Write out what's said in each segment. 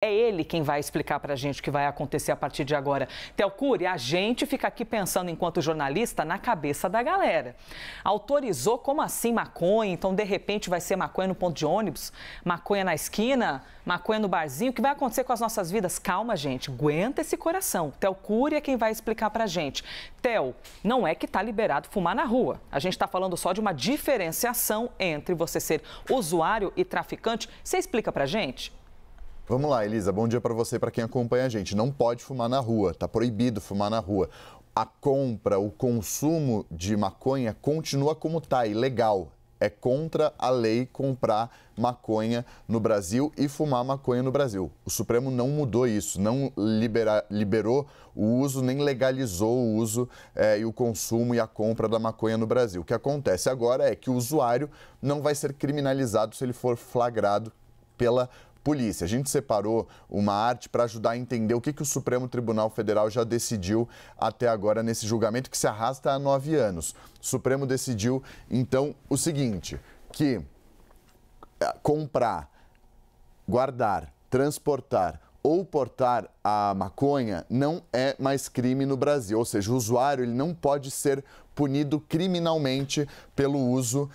É ele quem vai explicar para a gente o que vai acontecer a partir de agora. Theo Cury, a gente fica aqui pensando, enquanto jornalista, na cabeça da galera. Autorizou, como assim, maconha? Então, de repente, vai ser maconha no ponto de ônibus? Maconha na esquina? Maconha no barzinho? O que vai acontecer com as nossas vidas? Calma, gente, aguenta esse coração. Theo Cury é quem vai explicar para a gente. Theo, não é que está liberado fumar na rua. A gente está falando só de uma diferenciação entre você ser usuário e traficante. Você explica para a gente? Vamos lá, Elisa. Bom dia para você e para quem acompanha a gente. Não pode fumar na rua, está proibido fumar na rua. A compra, o consumo de maconha continua como está, ilegal. É contra a lei comprar maconha no Brasil e fumar maconha no Brasil. O Supremo não mudou isso, não liberou o uso, nem legalizou o uso e o consumo e a compra da maconha no Brasil. O que acontece agora é que o usuário não vai ser criminalizado se ele for flagrado pela polícia. A gente separou uma arte para ajudar a entender o que o Supremo Tribunal Federal já decidiu até agora nesse julgamento que se arrasta há 9 anos. O Supremo decidiu, então, o seguinte, que comprar, guardar, transportar ou portar a maconha não é mais crime no Brasil. Ou seja, o usuário ele não pode ser punido criminalmente pelo uso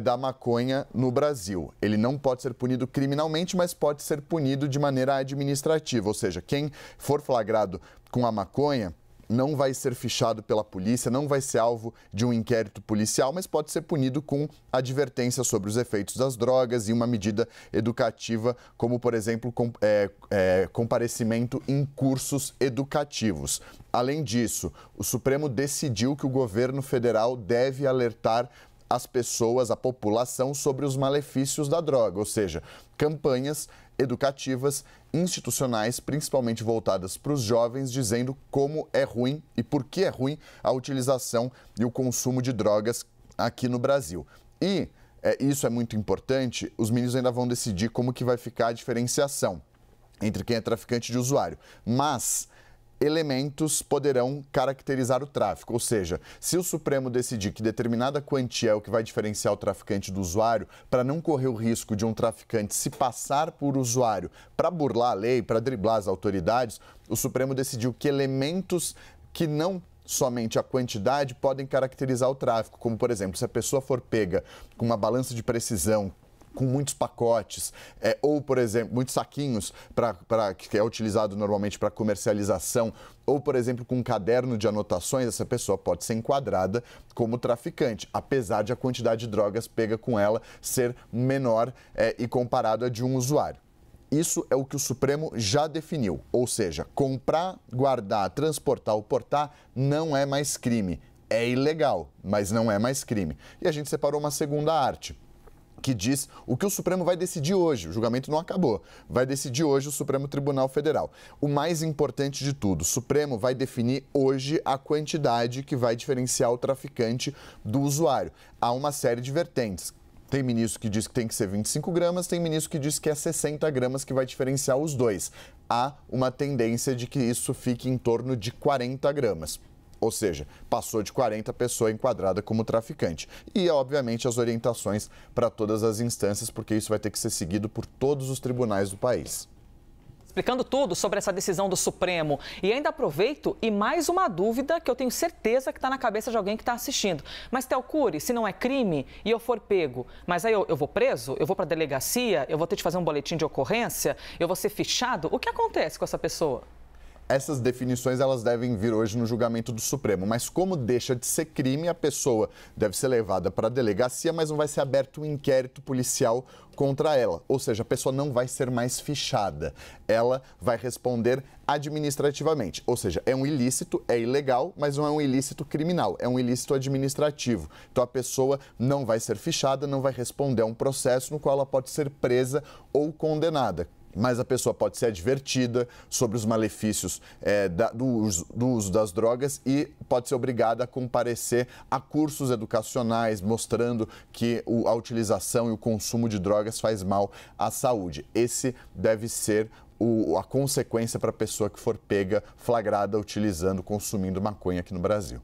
da maconha no Brasil. Ele não pode ser punido criminalmente, mas pode ser punido de maneira administrativa. Ou seja, quem for flagrado com a maconha não vai ser fichado pela polícia, não vai ser alvo de um inquérito policial, mas pode ser punido com advertência sobre os efeitos das drogas e uma medida educativa, como, por exemplo, comparecimento em cursos educativos. Além disso, o Supremo decidiu que o governo federal deve alertar as pessoas, a população, sobre os malefícios da droga, ou seja, campanhas educativas, institucionais, principalmente voltadas para os jovens, dizendo como é ruim e por que é ruim a utilização e o consumo de drogas aqui no Brasil. E isso é muito importante, os ministros ainda vão decidir como que vai ficar a diferenciação entre quem é traficante de usuário, mas elementos poderão caracterizar o tráfico, ou seja, se o Supremo decidir que determinada quantia é o que vai diferenciar o traficante do usuário, para não correr o risco de um traficante se passar por usuário para burlar a lei, para driblar as autoridades, o Supremo decidiu que elementos que não somente a quantidade podem caracterizar o tráfico, como, por exemplo, se a pessoa for pega com uma balança de precisão, com muitos pacotes, ou, por exemplo, muitos saquinhos que é utilizado normalmente para comercialização, ou, por exemplo, com um caderno de anotações, essa pessoa pode ser enquadrada como traficante, apesar de a quantidade de drogas pega com ela ser menor e comparado a de um usuário. Isso é o que o Supremo já definiu, ou seja, comprar, guardar, transportar ou portar não é mais crime. É ilegal, mas não é mais crime. E a gente separou uma segunda arte, que diz o que o Supremo vai decidir hoje. O julgamento não acabou. Vai decidir hoje o Supremo Tribunal Federal. O mais importante de tudo, o Supremo vai definir hoje a quantidade que vai diferenciar o traficante do usuário. Há uma série de vertentes. Tem ministro que diz que tem que ser 25 gramas, tem ministro que diz que é 60 gramas que vai diferenciar os dois. Há uma tendência de que isso fique em torno de 40 gramas. Ou seja, passou de 40 pessoa enquadrada como traficante. E, obviamente, as orientações para todas as instâncias, porque isso vai ter que ser seguido por todos os tribunais do país. Explicando tudo sobre essa decisão do Supremo. E ainda aproveito e mais uma dúvida que eu tenho certeza que está na cabeça de alguém que está assistindo. Mas, Theo Cury, se não é crime e eu for pego, mas aí eu vou preso? Eu vou para a delegacia? Eu vou ter de fazer um boletim de ocorrência? Eu vou ser fichado? O que acontece com essa pessoa? Essas definições elas devem vir hoje no julgamento do Supremo, mas como deixa de ser crime, a pessoa deve ser levada para a delegacia, mas não vai ser aberto um inquérito policial contra ela. Ou seja, a pessoa não vai ser mais fichada. Ela vai responder administrativamente. Ou seja, é um ilícito, é ilegal, mas não é um ilícito criminal, é um ilícito administrativo. Então a pessoa não vai ser fichada, não vai responder a um processo no qual ela pode ser presa ou condenada. Mas a pessoa pode ser advertida sobre os malefícios do uso das drogas e pode ser obrigada a comparecer a cursos educacionais mostrando que a utilização e o consumo de drogas faz mal à saúde. Esse deve ser a consequência para a pessoa que for pega, flagrada, utilizando, consumindo maconha aqui no Brasil.